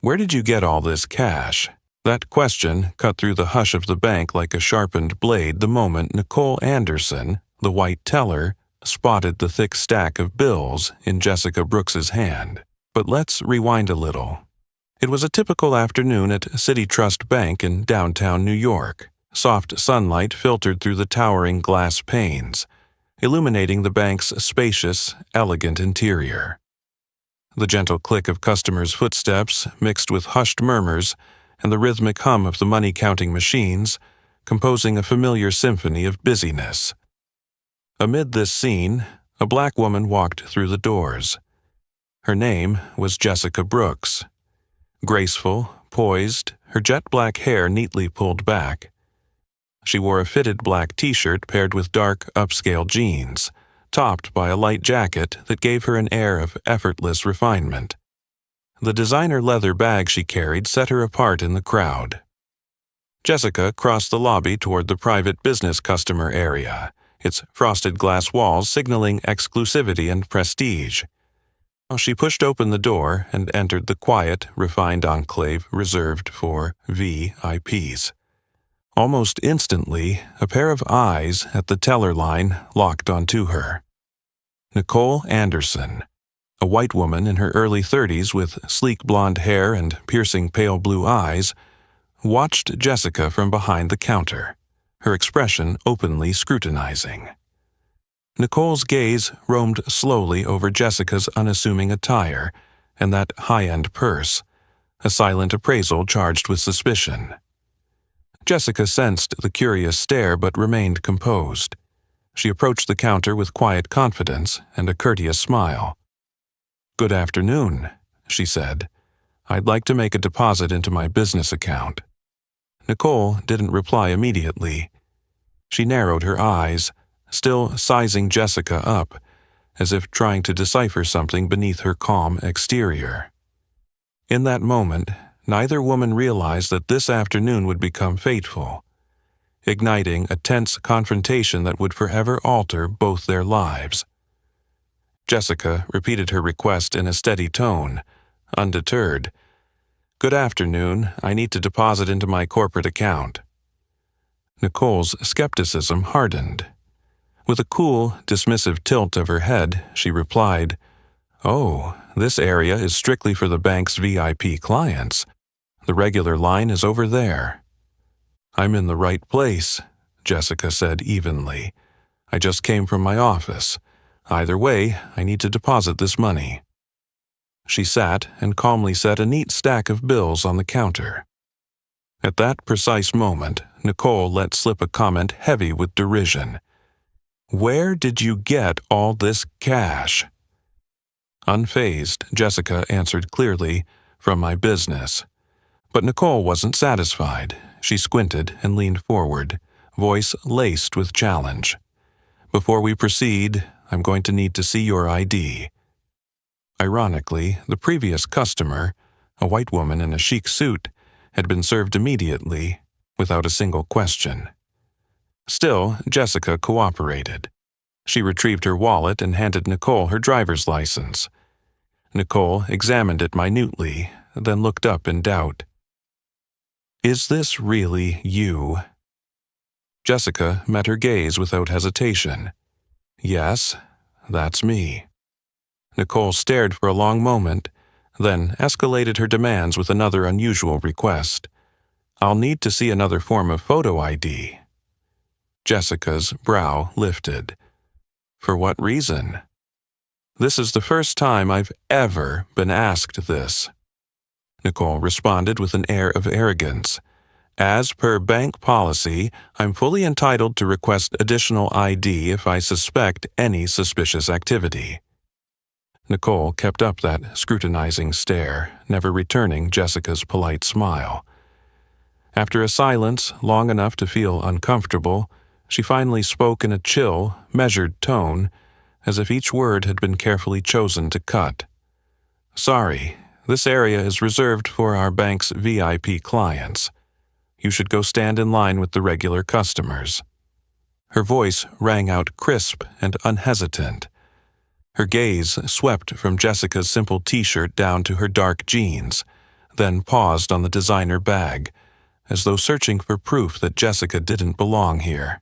"Where did you get all this cash?" That question cut through the hush of the bank like a sharpened blade the moment Nicole Anderson, the white teller, spotted the thick stack of bills in Jessica Brooks's hand. But let's rewind a little. It was a typical afternoon at City Trust Bank in downtown New York. Soft sunlight filtered through the towering glass panes, illuminating the bank's spacious, elegant interior. The gentle click of customers' footsteps, mixed with hushed murmurs, and the rhythmic hum of the money-counting machines, composing a familiar symphony of busyness. Amid this scene, a black woman walked through the doors. Her name was Jessica Brooks. Graceful, poised, her jet-black hair neatly pulled back. She wore a fitted black t-shirt paired with dark, upscale jeans, topped by a light jacket that gave her an air of effortless refinement. The designer leather bag she carried set her apart in the crowd. Jessica crossed the lobby toward the private business customer area, its frosted glass walls signaling exclusivity and prestige. She pushed open the door and entered the quiet, refined enclave reserved for VIPs. Almost instantly, a pair of eyes at the teller line locked onto her. Nicole Anderson, a white woman in her early 30s with sleek blonde hair and piercing pale blue eyes, watched Jessica from behind the counter, her expression openly scrutinizing. Nicole's gaze roamed slowly over Jessica's unassuming attire and that high-end purse, a silent appraisal charged with suspicion. Jessica sensed the curious stare but remained composed. She approached the counter with quiet confidence and a courteous smile. "Good afternoon," she said. "I'd like to make a deposit into my business account." Nicole didn't reply immediately. She narrowed her eyes, still sizing Jessica up, as if trying to decipher something beneath her calm exterior. In that moment, neither woman realized that this afternoon would become fateful, igniting a tense confrontation that would forever alter both their lives. Jessica repeated her request in a steady tone, undeterred. "Good afternoon. I need to deposit into my corporate account." Nicole's skepticism hardened. With a cool, dismissive tilt of her head, she replied, "Oh, this area is strictly for the bank's VIP clients. The regular line is over there." "I'm in the right place," Jessica said evenly. "I just came from my office. Either way, I need to deposit this money." She sat and calmly set a neat stack of bills on the counter. At that precise moment, Nicole let slip a comment heavy with derision. "Where did you get all this cash?" Unfazed, Jessica answered clearly, "From my business." But Nicole wasn't satisfied. She squinted and leaned forward, voice laced with challenge. "Before we proceed, I'm going to need to see your ID." Ironically, the previous customer, a white woman in a chic suit, had been served immediately, without a single question. Still, Jessica cooperated. She retrieved her wallet and handed Nicole her driver's license. Nicole examined it minutely, then looked up in doubt. "Is this really you?" Jessica met her gaze without hesitation. "Yes, that's me." Nicole stared for a long moment, then escalated her demands with another unusual request. "I'll need to see another form of photo ID." Jessica's brow lifted. "For what reason?" "This is the first time I've ever been asked this." Nicole responded with an air of arrogance. "As per bank policy, I'm fully entitled to request additional ID if I suspect any suspicious activity." Nicole kept up that scrutinizing stare, never returning Jessica's polite smile. After a silence long enough to feel uncomfortable, she finally spoke in a chill, measured tone, as if each word had been carefully chosen to cut. "Sorry, this area is reserved for our bank's VIP clients. You should go stand in line with the regular customers." Her voice rang out crisp and unhesitant. Her gaze swept from Jessica's simple t-shirt down to her dark jeans, then paused on the designer bag, as though searching for proof that Jessica didn't belong here.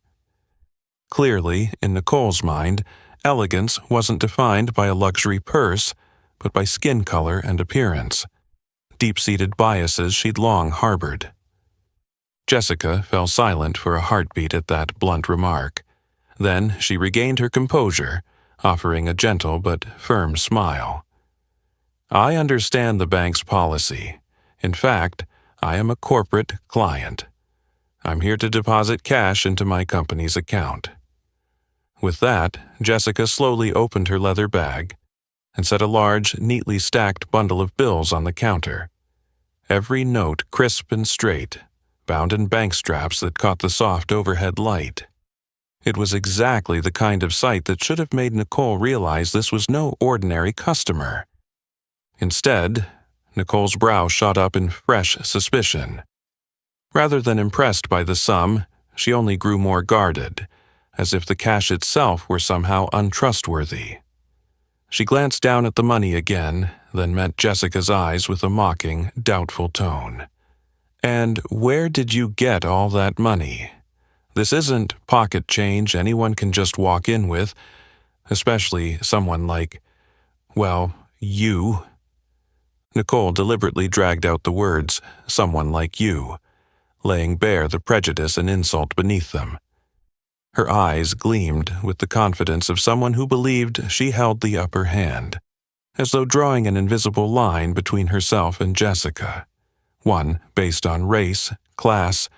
Clearly, in Nicole's mind, elegance wasn't defined by a luxury purse, but by skin color and appearance, deep-seated biases she'd long harbored. Jessica fell silent for a heartbeat at that blunt remark. Then she regained her composure, offering a gentle but firm smile. "I understand the bank's policy. In fact, I am a corporate client. I'm here to deposit cash into my company's account." With that, Jessica slowly opened her leather bag and set a large, neatly stacked bundle of bills on the counter. Every note crisp and straight, bound in bank straps that caught the soft overhead light. It was exactly the kind of sight that should have made Nicole realize this was no ordinary customer. Instead, Nicole's brow shot up in fresh suspicion. Rather than impressed by the sum, she only grew more guarded, as if the cash itself were somehow untrustworthy. She glanced down at the money again, then met Jessica's eyes with a mocking, doubtful tone. "And where did you get all that money? This isn't pocket change anyone can just walk in with, especially someone like, well, you." Nicole deliberately dragged out the words, "someone like you," laying bare the prejudice and insult beneath them. Her eyes gleamed with the confidence of someone who believed she held the upper hand, as though drawing an invisible line between herself and Jessica, one based on race, class,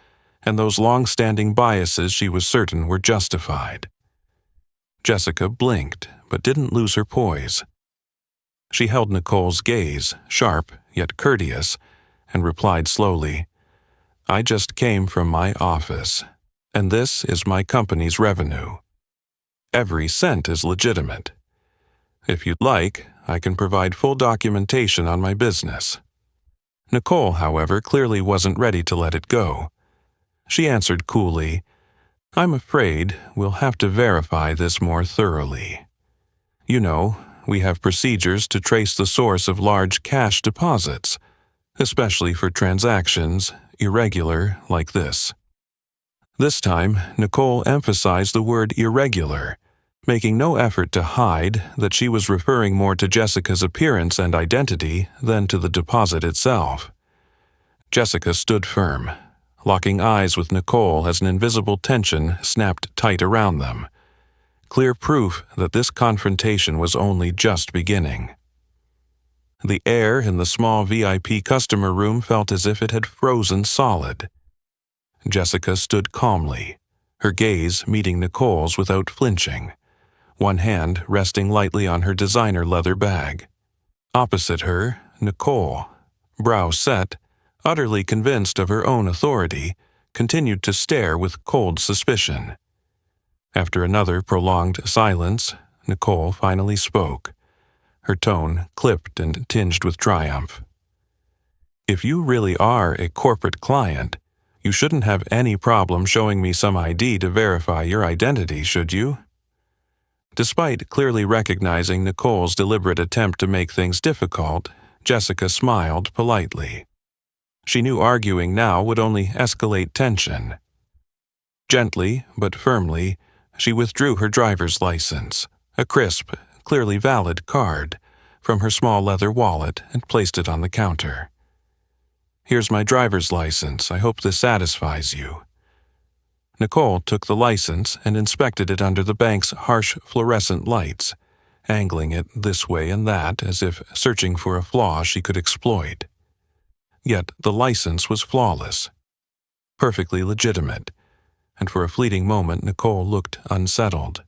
and those long-standing biases she was certain were justified. Jessica blinked, but didn't lose her poise. She held Nicole's gaze, sharp yet courteous, and replied slowly, "I just came from my office, and this is my company's revenue. Every cent is legitimate. If you'd like, I can provide full documentation on my business." Nicole, however, clearly wasn't ready to let it go. She answered coolly, "I'm afraid we'll have to verify this more thoroughly. You know, we have procedures to trace the source of large cash deposits, especially for transactions irregular like this." This time, Nicole emphasized the word irregular, making no effort to hide that she was referring more to Jessica's appearance and identity than to the deposit itself. Jessica stood firm, locking eyes with Nicole as an invisible tension snapped tight around them. Clear proof that this confrontation was only just beginning. The air in the small VIP customer room felt as if it had frozen solid. Jessica stood calmly, her gaze meeting Nicole's without flinching, one hand resting lightly on her designer leather bag. Opposite her, Nicole, brow set, utterly convinced of her own authority, continued to stare with cold suspicion. After another prolonged silence, Nicole finally spoke, her tone clipped and tinged with triumph. "If you really are a corporate client, you shouldn't have any problem showing me some ID to verify your identity, should you?" Despite clearly recognizing Nicole's deliberate attempt to make things difficult, Jessica smiled politely. She knew arguing now would only escalate tension. Gently but firmly, she withdrew her driver's license, a crisp, clearly valid card, from her small leather wallet and placed it on the counter. "Here's my driver's license. I hope this satisfies you." Nicole took the license and inspected it under the bank's harsh fluorescent lights, angling it this way and that as if searching for a flaw she could exploit. Yet the license was flawless, perfectly legitimate, and for a fleeting moment Nicole looked unsettled.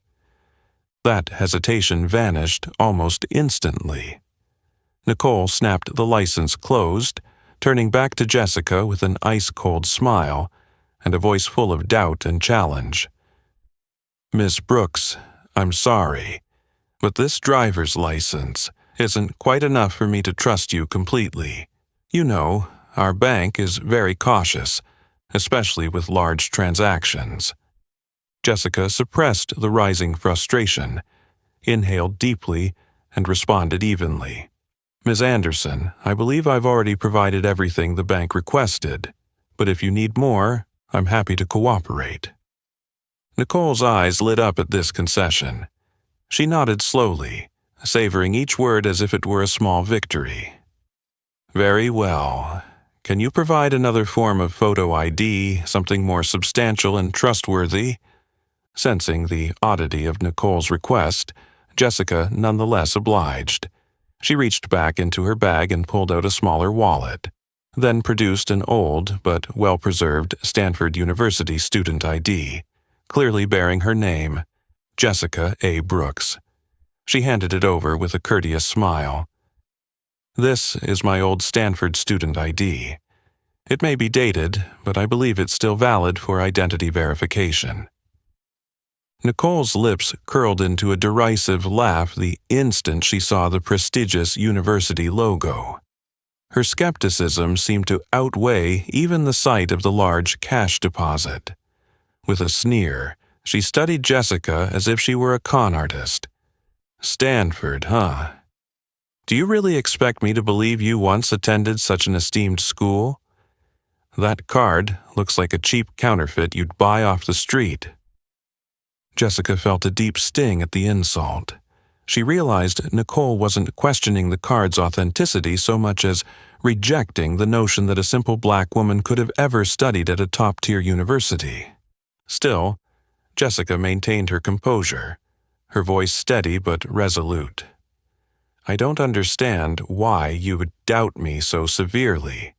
That hesitation vanished almost instantly. Nicole snapped the license closed, turning back to Jessica with an ice-cold smile and a voice full of doubt and challenge. "Miss Brooks, I'm sorry, but this driver's license isn't quite enough for me to trust you completely. You know, our bank is very cautious, especially with large transactions." Jessica suppressed the rising frustration, inhaled deeply, and responded evenly. Ms. Anderson, I believe I've already provided everything the bank requested, but if you need more, I'm happy to cooperate. Nicole's eyes lit up at this concession. She nodded slowly, savoring each word as if it were a small victory. Very well. Can you provide another form of photo ID, something more substantial and trustworthy? Sensing the oddity of Nicole's request, Jessica nonetheless obliged. She reached back into her bag and pulled out a smaller wallet, then produced an old but well-preserved Stanford University student ID, clearly bearing her name, Jessica A. Brooks. She handed it over with a courteous smile. This is my old Stanford student ID. It may be dated, but I believe it's still valid for identity verification. Nicole's lips curled into a derisive laugh the instant she saw the prestigious university logo. Her skepticism seemed to outweigh even the sight of the large cash deposit. With a sneer, she studied Jessica as if she were a con artist. Stanford, huh? Do you really expect me to believe you once attended such an esteemed school? That card looks like a cheap counterfeit you'd buy off the street. Jessica felt a deep sting at the insult. She realized Nicole wasn't questioning the card's authenticity so much as rejecting the notion that a simple black woman could have ever studied at a top-tier university. Still, Jessica maintained her composure, her voice steady but resolute. I don't understand why you would doubt me so severely.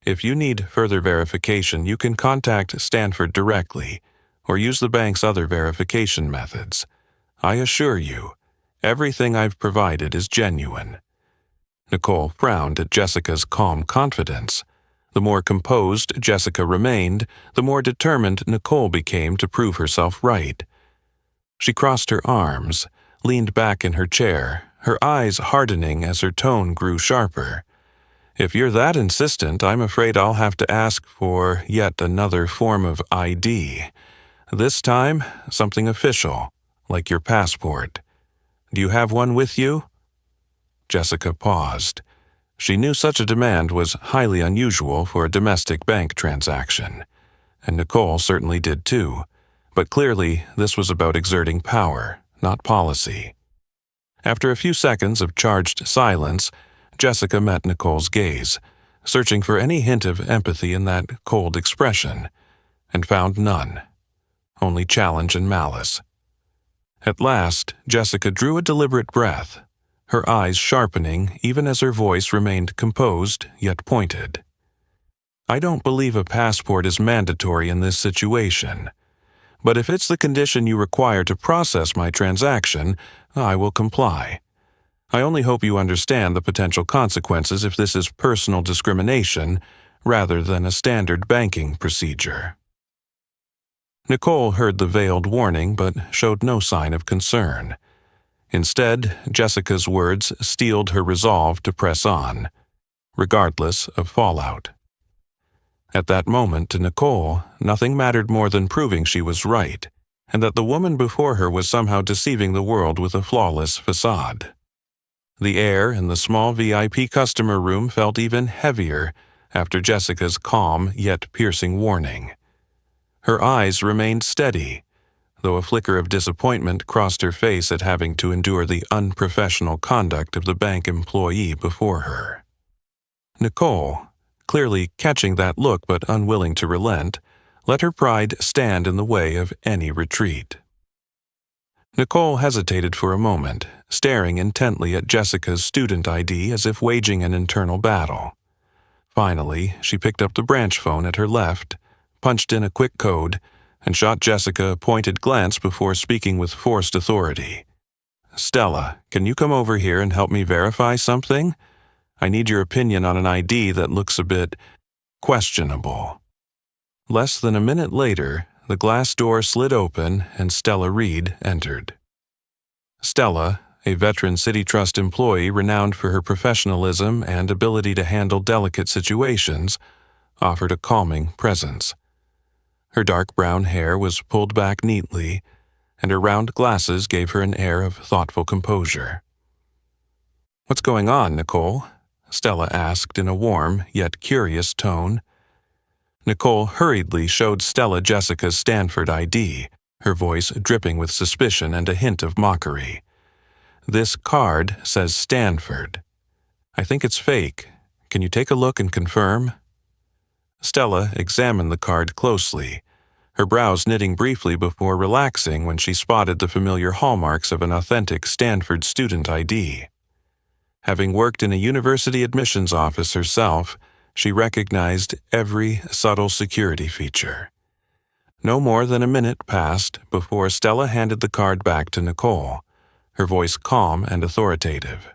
If you need further verification, you can contact Stanford directly or use the bank's other verification methods. I assure you, everything I've provided is genuine. Nicole frowned at Jessica's calm confidence. The more composed Jessica remained, the more determined Nicole became to prove herself right. She crossed her arms, leaned back in her chair, her eyes hardening as her tone grew sharper. If you're that insistent, I'm afraid I'll have to ask for yet another form of ID. This time, something official, like your passport. Do you have one with you? Jessica paused. She knew such a demand was highly unusual for a domestic bank transaction, and Nicole certainly did too, but clearly this was about exerting power, not policy. After a few seconds of charged silence, Jessica met Nicole's gaze, searching for any hint of empathy in that cold expression, and found none. Only challenge and malice. At last, Jessica drew a deliberate breath, her eyes sharpening even as her voice remained composed yet pointed. I don't believe a passport is mandatory in this situation, but if it's the condition you require to process my transaction, I will comply. I only hope you understand the potential consequences if this is personal discrimination rather than a standard banking procedure. Nicole heard the veiled warning but showed no sign of concern. Instead, Jessica's words steeled her resolve to press on, regardless of fallout. At that moment, to Nicole, nothing mattered more than proving she was right, and that the woman before her was somehow deceiving the world with a flawless facade. The air in the small VIP customer room felt even heavier after Jessica's calm yet piercing warning. Her eyes remained steady, though a flicker of disappointment crossed her face at having to endure the unprofessional conduct of the bank employee before her. Nicole, clearly catching that look but unwilling to relent, let her pride stand in the way of any retreat. Nicole hesitated for a moment, staring intently at Jessica's student ID as if waging an internal battle. Finally, she picked up the branch phone at her left, punched in a quick code, and shot Jessica a pointed glance before speaking with forced authority. Stella, can you come over here and help me verify something? I need your opinion on an ID that looks a bit questionable. Less than a minute later, the glass door slid open and Stella Reed entered. Stella, a veteran City Trust employee renowned for her professionalism and ability to handle delicate situations, offered a calming presence. Her dark brown hair was pulled back neatly, and her round glasses gave her an air of thoughtful composure. "What's going on, Nicole?" Stella asked in a warm yet curious tone. Nicole hurriedly showed Stella Jessica's Stanford ID, her voice dripping with suspicion and a hint of mockery. "This card says Stanford. I think it's fake. Can you take a look and confirm?" Stella examined the card closely, her brows knitting briefly before relaxing when she spotted the familiar hallmarks of an authentic Stanford student ID. Having worked in a university admissions office herself, she recognized every subtle security feature. No more than a minute passed before Stella handed the card back to Nicole, her voice calm and authoritative.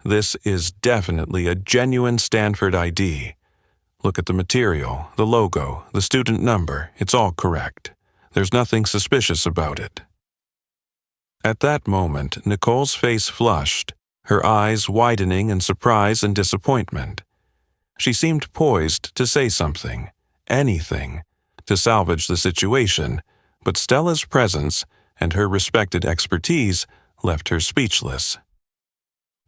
"This is definitely a genuine Stanford ID. Look at the material, the logo, the student number. It's all correct. There's nothing suspicious about it." At that moment, Nicole's face flushed, her eyes widening in surprise and disappointment. She seemed poised to say something, anything, to salvage the situation, but Stella's presence and her respected expertise left her speechless.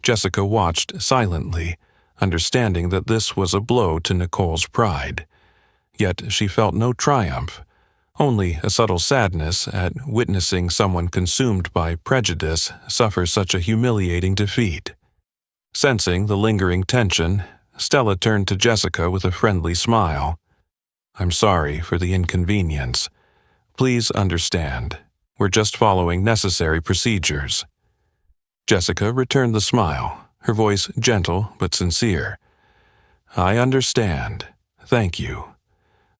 Jessica watched silently, understanding that this was a blow to Nicole's pride. Yet she felt no triumph, only a subtle sadness at witnessing someone consumed by prejudice suffer such a humiliating defeat. Sensing the lingering tension, Stella turned to Jessica with a friendly smile. "I'm sorry for the inconvenience. Please understand, we're just following necessary procedures." Jessica returned the smile, her voice gentle but sincere. "I understand. Thank you."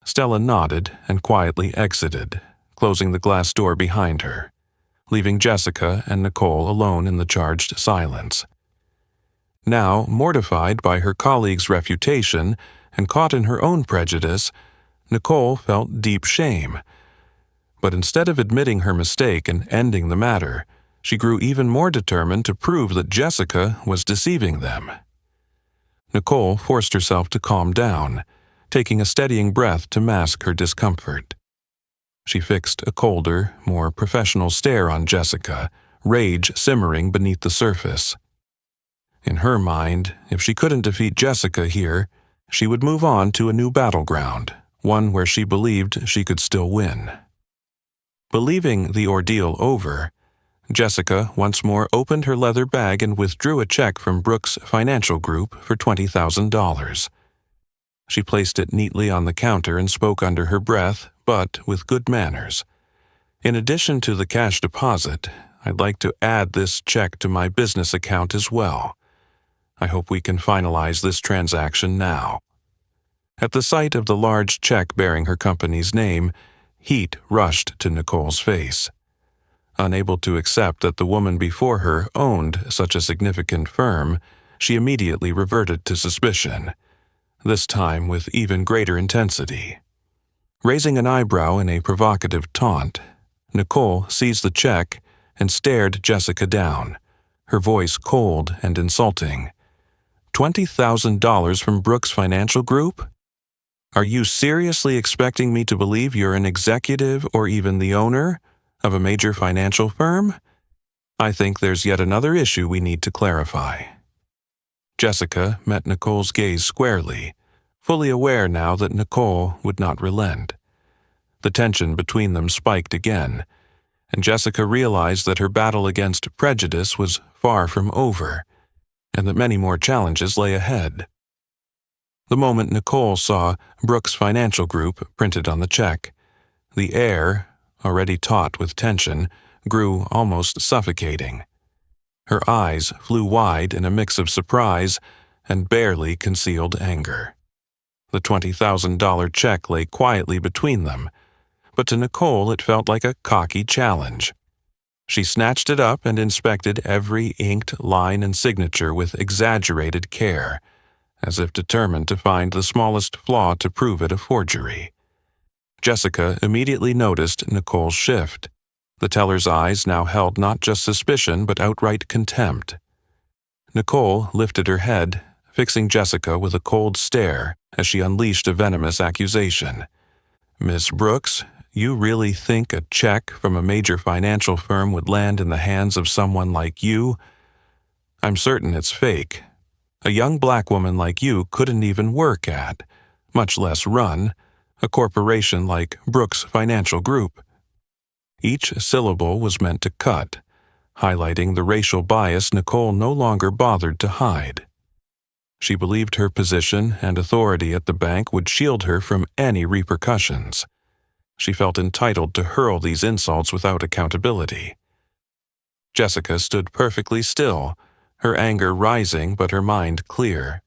Stella nodded and quietly exited, closing the glass door behind her, leaving Jessica and Nicole alone in the charged silence. Now, mortified by her colleague's refutation and caught in her own prejudice, Nicole felt deep shame. But instead of admitting her mistake and ending the matter, she grew even more determined to prove that Jessica was deceiving them. Nicole forced herself to calm down, taking a steadying breath to mask her discomfort. She fixed a colder, more professional stare on Jessica, rage simmering beneath the surface. In her mind, if she couldn't defeat Jessica here, she would move on to a new battleground, one where she believed she could still win. Believing the ordeal over, Jessica once more opened her leather bag and withdrew a check from Brooks Financial Group for $20,000. She placed it neatly on the counter and spoke under her breath, but with good manners. "In addition to the cash deposit, I'd like to add this check to my business account as well. I hope we can finalize this transaction now." At the sight of the large check bearing her company's name, heat rushed to Nicole's face. Unable to accept that the woman before her owned such a significant firm, she immediately reverted to suspicion, this time with even greater intensity. Raising an eyebrow in a provocative taunt, Nicole seized the check and stared Jessica down, her voice cold and insulting. $20,000 from Brooks Financial Group? Are you seriously expecting me to believe you're an executive or even the owner of a major financial firm? I think there's yet another issue we need to clarify." Jessica met Nicole's gaze squarely, fully aware now that Nicole would not relent. The tension between them spiked again, and Jessica realized that her battle against prejudice was far from over, and that many more challenges lay ahead. The moment Nicole saw Brooks Financial Group printed on the check, the air, already taut with tension, grew almost suffocating. Her eyes flew wide in a mix of surprise and barely concealed anger. The $20,000 check lay quietly between them, but to Nicole it felt like a cocky challenge. She snatched it up and inspected every inked line and signature with exaggerated care, as if determined to find the smallest flaw to prove it a forgery. Jessica immediately noticed Nicole's shift. The teller's eyes now held not just suspicion but outright contempt. Nicole lifted her head, fixing Jessica with a cold stare as she unleashed a venomous accusation. "Miss Brooks, you really think a check from a major financial firm would land in the hands of someone like you? I'm certain it's fake. A young black woman like you couldn't even work at, much less run, a corporation like Brooks Financial Group. Each syllable was meant to cut, highlighting the racial bias Nicole no longer bothered to hide. She believed her position and authority at the bank would shield her from any repercussions. She felt entitled to hurl these insults without accountability. Jessica stood perfectly still, her anger rising but her mind clear.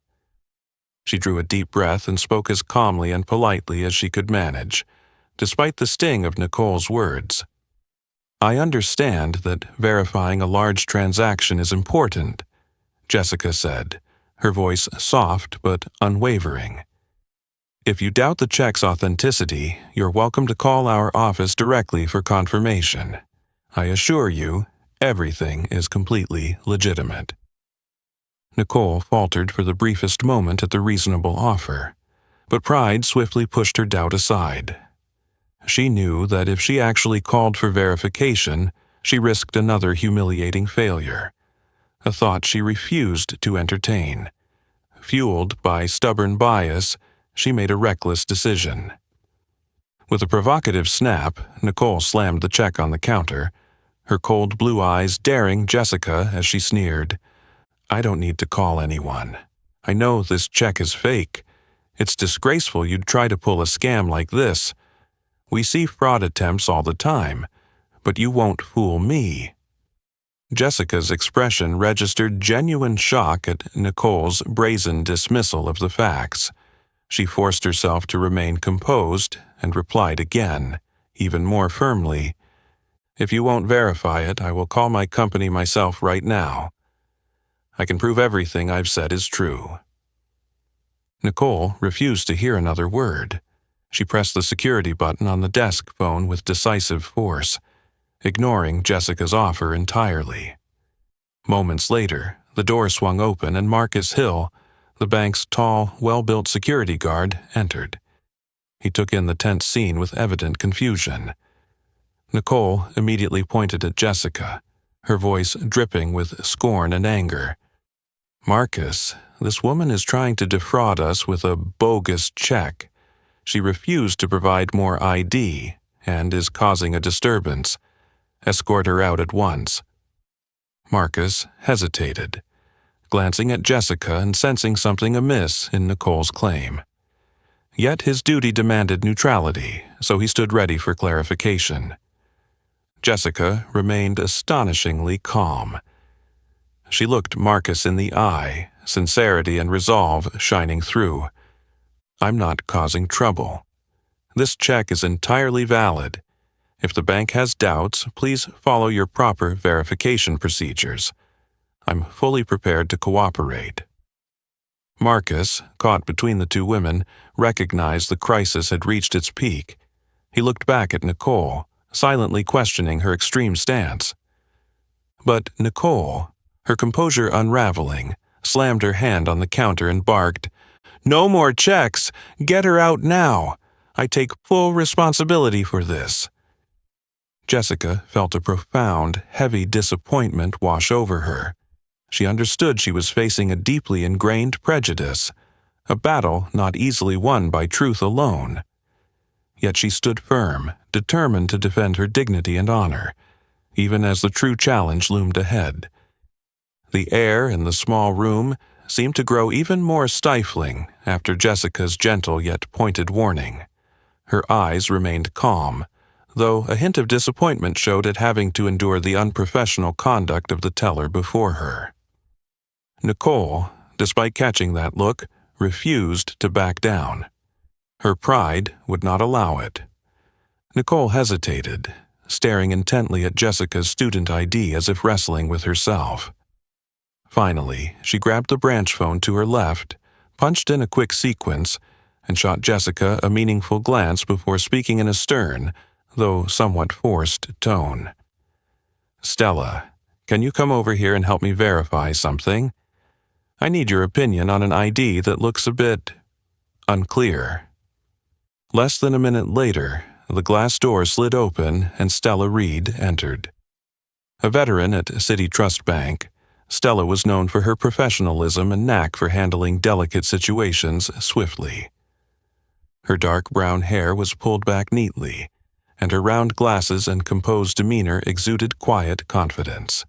She drew a deep breath and spoke as calmly and politely as she could manage, despite the sting of Nicole's words. I understand that verifying a large transaction is important, Jessica said, her voice soft but unwavering. If you doubt the check's authenticity, you're welcome to call our office directly for confirmation. I assure you, everything is completely legitimate. Nicole faltered for the briefest moment at the reasonable offer, but pride swiftly pushed her doubt aside. She knew that if she actually called for verification, she risked another humiliating failure, a thought she refused to entertain. Fueled by stubborn bias, she made a reckless decision. With a provocative snap, Nicole slammed the check on the counter, her cold blue eyes daring Jessica as she sneered. I don't need to call anyone. I know this check is fake. It's disgraceful you'd try to pull a scam like this. We see fraud attempts all the time, but you won't fool me. Jessica's expression registered genuine shock at Nicole's brazen dismissal of the facts. She forced herself to remain composed and replied again, even more firmly. If you won't verify it, I will call my company myself right now. I can prove everything I've said is true. Nicole refused to hear another word. She pressed the security button on the desk phone with decisive force, ignoring Jessica's offer entirely. Moments later, the door swung open and Marcus Hill, the bank's tall, well-built security guard, entered. He took in the tense scene with evident confusion. Nicole immediately pointed at Jessica, her voice dripping with scorn and anger. Marcus, this woman is trying to defraud us with a bogus check. She refused to provide more ID and is causing a disturbance. Escort her out at once. Marcus hesitated, glancing at Jessica and sensing something amiss in Nicole's claim. Yet his duty demanded neutrality, so he stood ready for clarification. Jessica remained astonishingly calm. She looked Marcus in the eye, sincerity and resolve shining through. I'm not causing trouble. This check is entirely valid. If the bank has doubts, please follow your proper verification procedures. I'm fully prepared to cooperate. Marcus, caught between the two women, recognized the crisis had reached its peak. He looked back at Nicole, silently questioning her extreme stance. But Nicole, her composure unraveling, slammed her hand on the counter and barked, "No more checks! Get her out now! I take full responsibility for this." Jessica felt a profound, heavy disappointment wash over her. She understood she was facing a deeply ingrained prejudice, a battle not easily won by truth alone. Yet she stood firm, determined to defend her dignity and honor, even as the true challenge loomed ahead. The air in the small room seemed to grow even more stifling after Jessica's gentle yet pointed warning. Her eyes remained calm, though a hint of disappointment showed at having to endure the unprofessional conduct of the teller before her. Nicole, despite catching that look, refused to back down. Her pride would not allow it. Nicole hesitated, staring intently at Jessica's student ID as if wrestling with herself. Finally, she grabbed the branch phone to her left, punched in a quick sequence, and shot Jessica a meaningful glance before speaking in a stern, though somewhat forced, tone. "Stella, can you come over here and help me verify something? I need your opinion on an ID that looks a bit unclear." Less than a minute later, the glass door slid open and Stella Reed entered. A veteran at City Trust Bank, Stella was known for her professionalism and knack for handling delicate situations swiftly. Her dark brown hair was pulled back neatly, and her round glasses and composed demeanor exuded quiet confidence.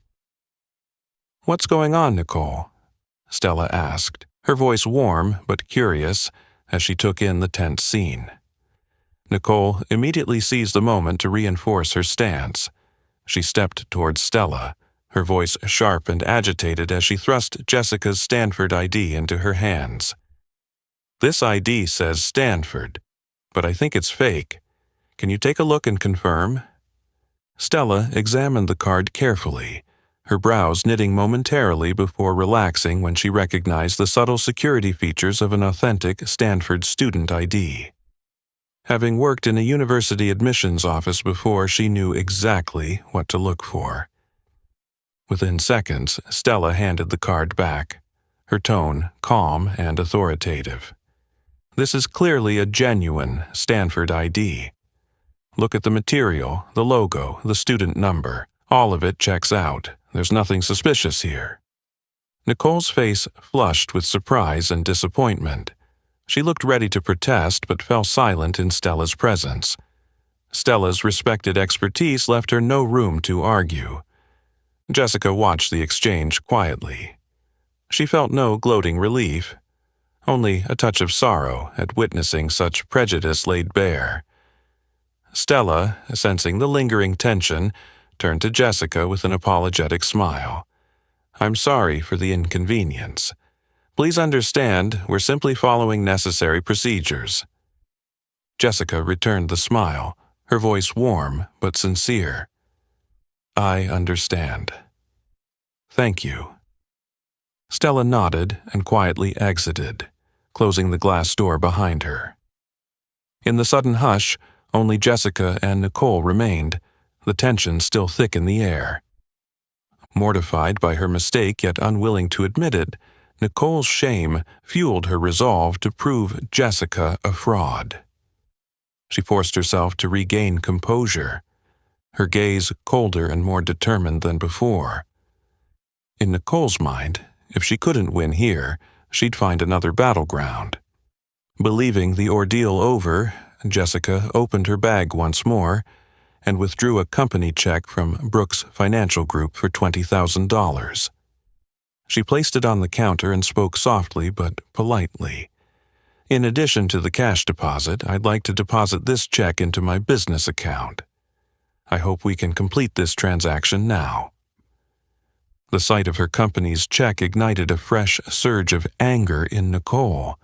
"What's going on, Nicole?" Stella asked, her voice warm but curious as she took in the tense scene. Nicole immediately seized the moment to reinforce her stance. She stepped towards Stella, her voice sharp and agitated as she thrust Jessica's Stanford ID into her hands. "This ID says Stanford, but I think it's fake. Can you take a look and confirm?" Stella examined the card carefully, her brows knitting momentarily before relaxing when she recognized the subtle security features of an authentic Stanford student ID. Having worked in a university admissions office before, she knew exactly what to look for. Within seconds, Stella handed the card back, her tone calm and authoritative. "This is clearly a genuine Stanford ID. Look at the material, the logo, the student number. All of it checks out. There's nothing suspicious here." Nicole's face flushed with surprise and disappointment. She looked ready to protest but fell silent in Stella's presence. Stella's respected expertise left her no room to argue. Jessica watched the exchange quietly. She felt no gloating relief, only a touch of sorrow at witnessing such prejudice laid bare. Stella, sensing the lingering tension, turned to Jessica with an apologetic smile. "I'm sorry for the inconvenience. Please understand, we're simply following necessary procedures." Jessica returned the smile, her voice warm but sincere. "I understand. Thank you." Stella nodded and quietly exited, closing the glass door behind her. In the sudden hush, only Jessica and Nicole remained, the tension still thick in the air. Mortified by her mistake yet unwilling to admit it, Nicole's shame fueled her resolve to prove Jessica a fraud. She forced herself to regain composure, her gaze colder and more determined than before. In Nicole's mind, if she couldn't win here, she'd find another battleground. Believing the ordeal over, Jessica opened her bag once more and withdrew a company check from Brooks Financial Group for $20,000. She placed it on the counter and spoke softly but politely. "In addition to the cash deposit, I'd like to deposit this check into my business account. I hope we can complete this transaction now." The sight of her company's check ignited a fresh surge of anger in Nicole.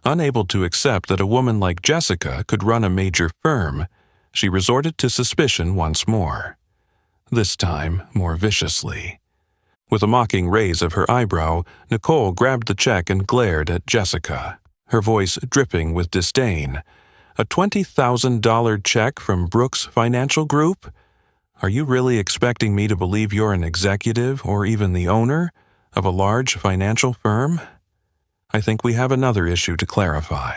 Unable to accept that a woman like Jessica could run a major firm, she resorted to suspicion once more, this time more viciously. With a mocking raise of her eyebrow, Nicole grabbed the check and glared at Jessica, her voice dripping with disdain. "A $20,000 check from Brooks Financial Group? Are you really expecting me to believe you're an executive or even the owner of a large financial firm? I think we have another issue to clarify."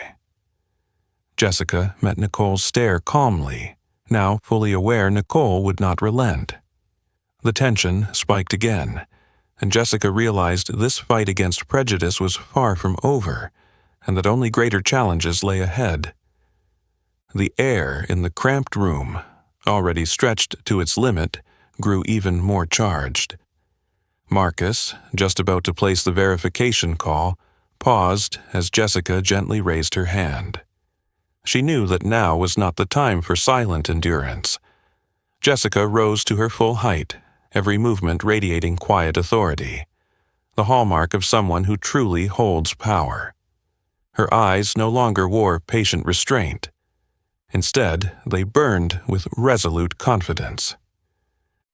Jessica met Nicole's stare calmly, now fully aware Nicole would not relent. The tension spiked again, and Jessica realized this fight against prejudice was far from over, and that only greater challenges lay ahead. The air in the cramped room, already stretched to its limit, grew even more charged. Marcus, just about to place the verification call, paused as Jessica gently raised her hand. She knew that now was not the time for silent endurance. Jessica rose to her full height, every movement radiating quiet authority, the hallmark of someone who truly holds power. Her eyes no longer wore patient restraint. Instead, they burned with resolute confidence.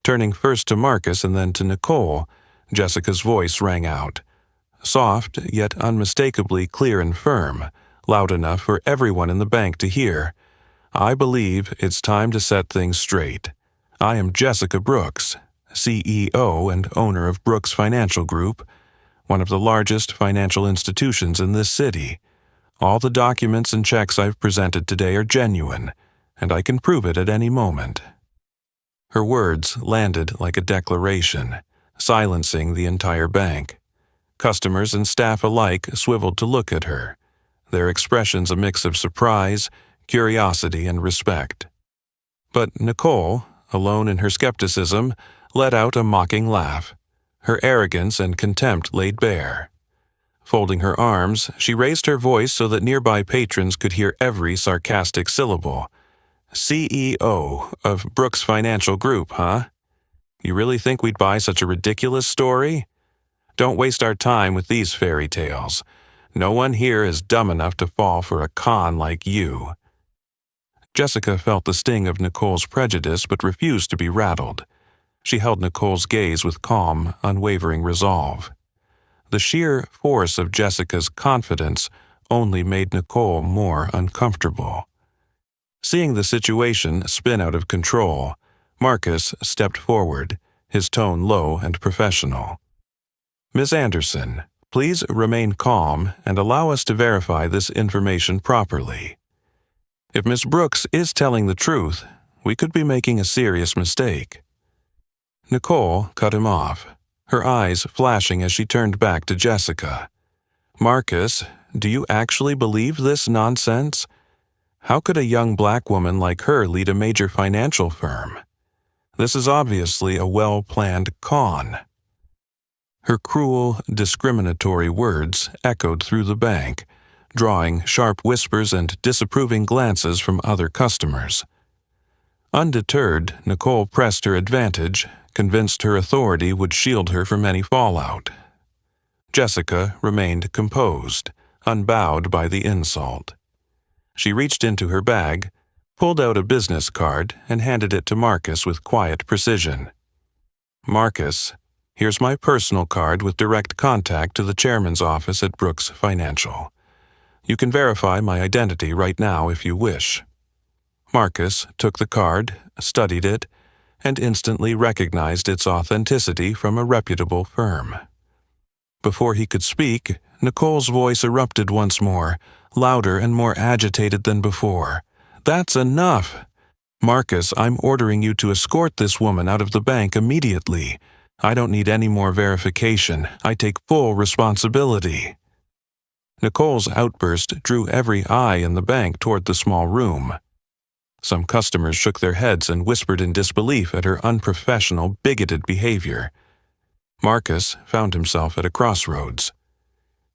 Turning first to Marcus and then to Nicole, Jessica's voice rang out, soft yet unmistakably clear and firm, loud enough for everyone in the bank to hear. "I believe it's time to set things straight. I am Jessica Brooks, CEO and owner of Brooks Financial Group, one of the largest financial institutions in this city. All the documents and checks I've presented today are genuine, and I can prove it at any moment." Her words landed like a declaration, silencing the entire bank. Customers and staff alike swiveled to look at her, their expressions a mix of surprise, curiosity, and respect. But Nicole, alone in her skepticism, let out a mocking laugh, her arrogance and contempt laid bare. Folding her arms, she raised her voice so that nearby patrons could hear every sarcastic syllable. CEO of Brooks Financial Group, huh? You really think we'd buy such a ridiculous story? Don't waste our time with these fairy tales. No one here is dumb enough to fall for a con like you. Jessica felt the sting of Nicole's prejudice but refused to be rattled. She held Nicole's gaze with calm, unwavering resolve. The sheer force of Jessica's confidence only made Nicole more uncomfortable. Seeing the situation spin out of control, Marcus stepped forward, his tone low and professional. Miss Anderson, please remain calm and allow us to verify this information properly. If Miss Brooks is telling the truth, we could be making a serious mistake. Nicole cut him off, her eyes flashing as she turned back to Jessica. Marcus, do you actually believe this nonsense? How could a young black woman like her lead a major financial firm? This is obviously a well-planned con. Her cruel, discriminatory words echoed through the bank, drawing sharp whispers and disapproving glances from other customers. Undeterred, Nicole pressed her advantage, convinced her authority would shield her from any fallout. Jessica remained composed, unbowed by the insult. She reached into her bag, pulled out a business card, and handed it to Marcus with quiet precision. Marcus, here's my personal card with direct contact to the chairman's office at Brooks Financial. You can verify my identity right now if you wish. Marcus took the card, studied it, and instantly recognized its authenticity from a reputable firm. Before he could speak, Nicole's voice erupted once more, louder and more agitated than before. That's enough! Marcus, I'm ordering you to escort this woman out of the bank immediately. I don't need any more verification. I take full responsibility. Nicole's outburst drew every eye in the bank toward the small room. Some customers shook their heads and whispered in disbelief at her unprofessional, bigoted behavior. Marcus found himself at a crossroads.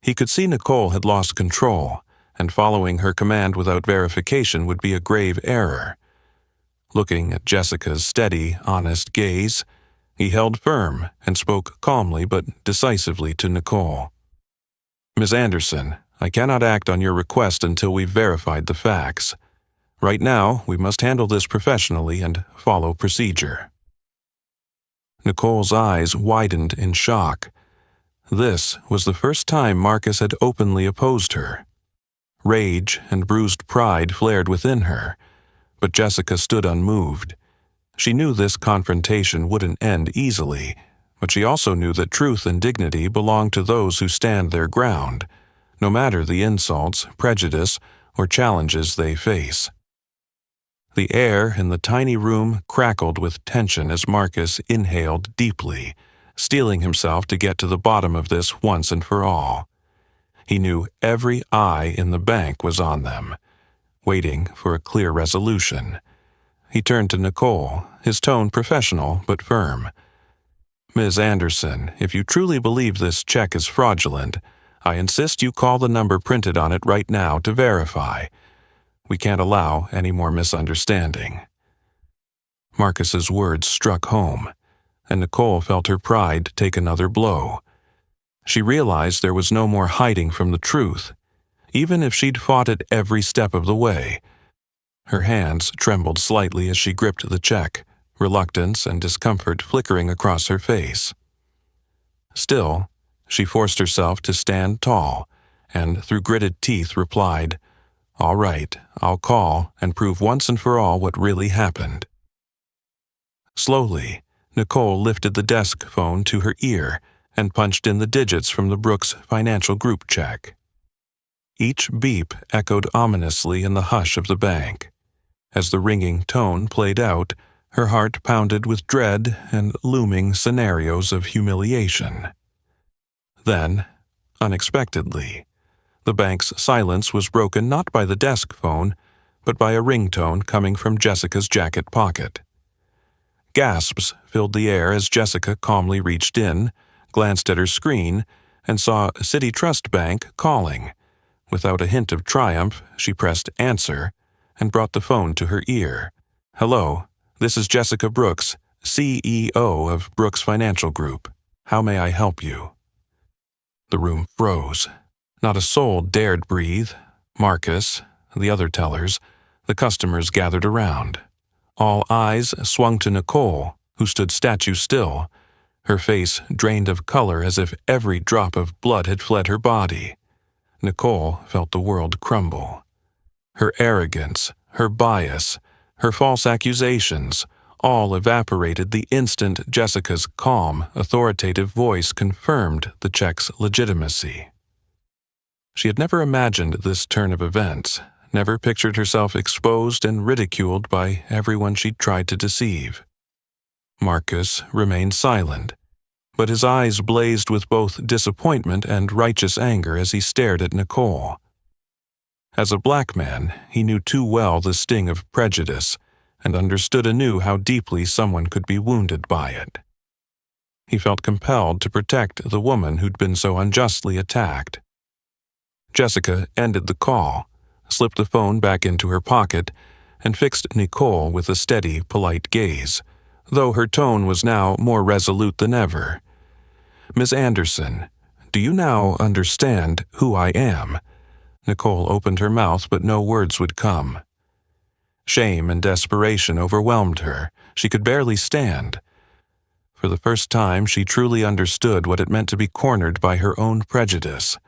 He could see Nicole had lost control, and following her command without verification would be a grave error. Looking at Jessica's steady, honest gaze, he held firm and spoke calmly but decisively to Nicole. Ms. Anderson, I cannot act on your request until we've verified the facts. Right now, we must handle this professionally and follow procedure. Nicole's eyes widened in shock. This was the first time Marcus had openly opposed her. Rage and bruised pride flared within her, but Jessica stood unmoved. She knew this confrontation wouldn't end easily, but she also knew that truth and dignity belong to those who stand their ground, no matter the insults, prejudice, or challenges they face. The air in the tiny room crackled with tension as Marcus inhaled deeply, steeling himself to get to the bottom of this once and for all. He knew every eye in the bank was on them, waiting for a clear resolution. He turned to Nicole, his tone professional but firm. Ms. Anderson, if you truly believe this check is fraudulent, I insist you call the number printed on it right now to verify. We can't allow any more misunderstanding. Marcus's words struck home, and Nicole felt her pride take another blow. She realized there was no more hiding from the truth, even if she'd fought it every step of the way. Her hands trembled slightly as she gripped the check, reluctance and discomfort flickering across her face. Still, she forced herself to stand tall, and through gritted teeth replied, "All right, I'll call and prove once and for all what really happened." Slowly, Nicole lifted the desk phone to her ear and punched in the digits from the Brooks Financial Group check. Each beep echoed ominously in the hush of the bank. As the ringing tone played out, Her heart pounded with dread and looming scenarios of humiliation. Then, unexpectedly, the bank's silence was broken not by the desk phone, but by a ringtone coming from Jessica's jacket pocket. Gasps filled the air as Jessica calmly reached in, glanced at her screen, and saw City Trust Bank calling. Without a hint of triumph, she pressed answer and brought the phone to her ear. "Hello, this is Jessica Brooks, CEO of Brooks Financial Group. How may I help you?" The room froze. Not a soul dared breathe. Marcus, the other tellers, the customers gathered around. All eyes swung to Nicole, who stood statue still, her face drained of color as if every drop of blood had fled her body. Nicole felt the world crumble. Her arrogance, her bias, her false accusations, all evaporated the instant Jessica's calm, authoritative voice confirmed the check's legitimacy. She had never imagined this turn of events, never pictured herself exposed and ridiculed by everyone she'd tried to deceive. Marcus remained silent, but his eyes blazed with both disappointment and righteous anger as he stared at Nicole. As a black man, he knew too well the sting of prejudice and understood anew how deeply someone could be wounded by it. He felt compelled to protect the woman who'd been so unjustly attacked. Jessica ended the call, slipped the phone back into her pocket, and fixed Nicole with a steady, polite gaze, though her tone was now more resolute than ever. "Miss Anderson, do you now understand who I am?" Nicole opened her mouth, but no words would come. Shame and desperation overwhelmed her. She could barely stand. For the first time, she truly understood what it meant to be cornered by her own prejudice.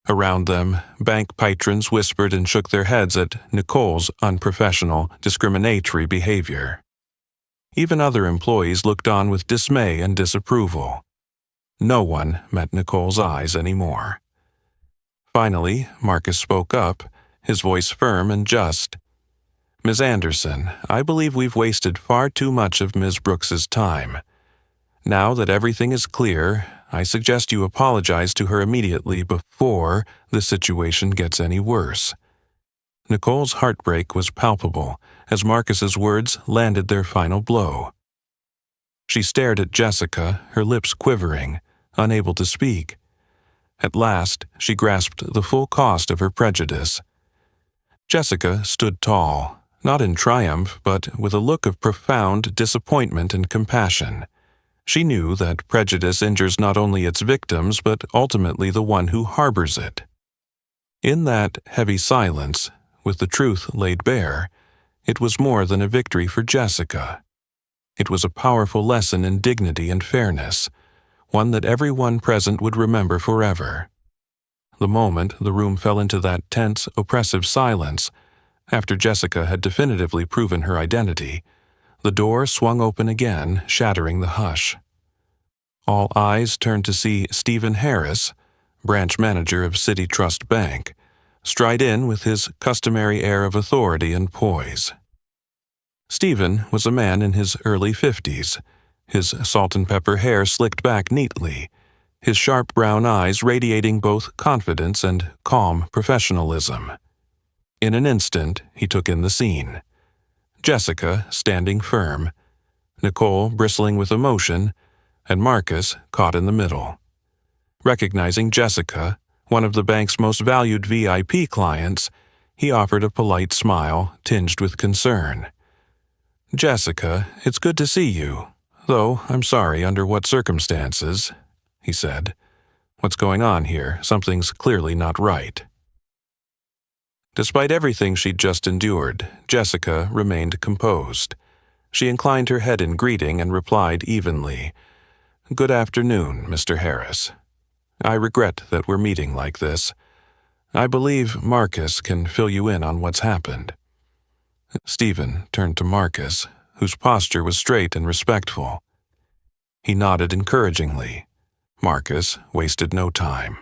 Around them, bank patrons whispered and shook their heads at Nicole's unprofessional, discriminatory behavior. Even other employees looked on with dismay and disapproval. No one met Nicole's eyes anymore. Finally, Marcus spoke up, his voice firm and just. "Ms. Anderson, I believe we've wasted far too much of Ms. Brooks's time. Now that everything is clear, I suggest you apologize to her immediately before the situation gets any worse." Nicole's heartbreak was palpable as Marcus's words landed their final blow. She stared at Jessica, her lips quivering, unable to speak. At last, she grasped the full cost of her prejudice. Jessica stood tall, not in triumph, but with a look of profound disappointment and compassion. She knew that prejudice injures not only its victims, but ultimately the one who harbors it. In that heavy silence, with the truth laid bare, it was more than a victory for Jessica. It was a powerful lesson in dignity and fairness, one that everyone present would remember forever. The moment the room fell into that tense, oppressive silence, after Jessica had definitively proven her identity, the door swung open again, shattering the hush. All eyes turned to see Stephen Harris, branch manager of City Trust Bank, stride in with his customary air of authority and poise. Stephen was a man in his early 50s, his salt-and-pepper hair slicked back neatly, his sharp brown eyes radiating both confidence and calm professionalism. In an instant, he took in the scene. Jessica standing firm, Nicole bristling with emotion, and Marcus caught in the middle. Recognizing Jessica, one of the bank's most valued VIP clients, he offered a polite smile tinged with concern. "Jessica, it's good to see you, though I'm sorry under what circumstances," he said. "What's going on here? Something's clearly not right." Despite everything she'd just endured, Jessica remained composed. She inclined her head in greeting and replied evenly, "Good afternoon, Mr. Harris. I regret that we're meeting like this. I believe Marcus can fill you in on what's happened." Stephen turned to Marcus, whose posture was straight and respectful. He nodded encouragingly. Marcus wasted no time.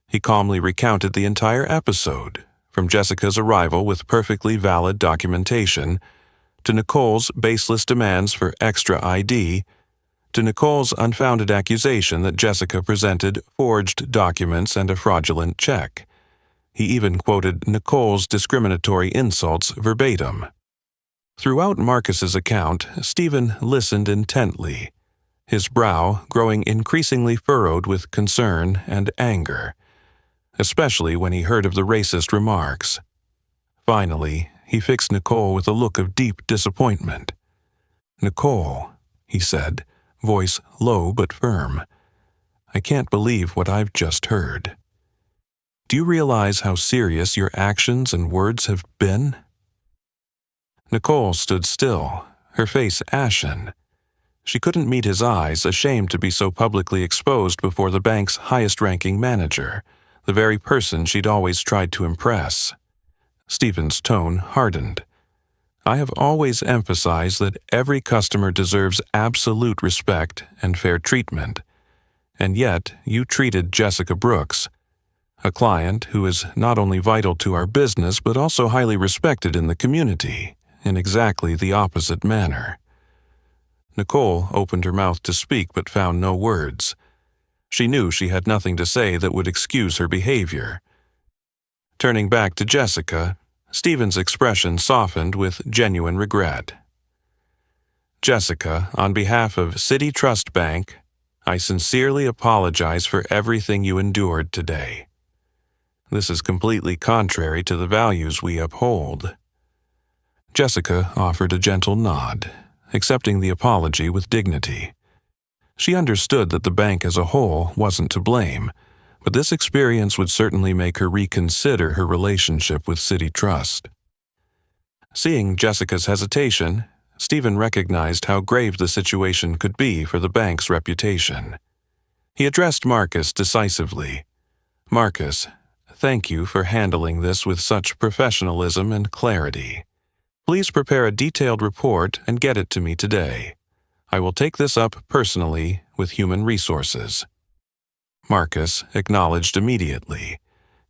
He calmly recounted the entire episode, from Jessica's arrival with perfectly valid documentation to Nicole's baseless demands for extra ID, to Nicole's unfounded accusation that Jessica presented forged documents and a fraudulent check. He even quoted Nicole's discriminatory insults verbatim. Throughout Marcus's account, Stephen listened intently, his brow growing increasingly furrowed with concern and anger, especially when he heard of the racist remarks. Finally, he fixed Nicole with a look of deep disappointment. "Nicole," he said, voice low but firm, "I can't believe what I've just heard. Do you realize how serious your actions and words have been?" Nicole stood still, her face ashen. She couldn't meet his eyes, ashamed to be so publicly exposed before the bank's highest-ranking manager, the very person she'd always tried to impress. Stephen's tone hardened. "I have always emphasized that every customer deserves absolute respect and fair treatment, and yet you treated Jessica Brooks, a client who is not only vital to our business but also highly respected in the community, in exactly the opposite manner." Nicole opened her mouth to speak but found no words. She knew she had nothing to say that would excuse her behavior. Turning back to Jessica, Stephen's expression softened with genuine regret. "Jessica, on behalf of City Trust Bank, I sincerely apologize for everything you endured today. This is completely contrary to the values we uphold." Jessica offered a gentle nod, accepting the apology with dignity. She understood that the bank as a whole wasn't to blame, but this experience would certainly make her reconsider her relationship with City Trust. Seeing Jessica's hesitation, Stephen recognized how grave the situation could be for the bank's reputation. He addressed Marcus decisively. "Marcus, thank you for handling this with such professionalism and clarity. Please prepare a detailed report and get it to me today. I will take this up personally with Human Resources." Marcus acknowledged immediately,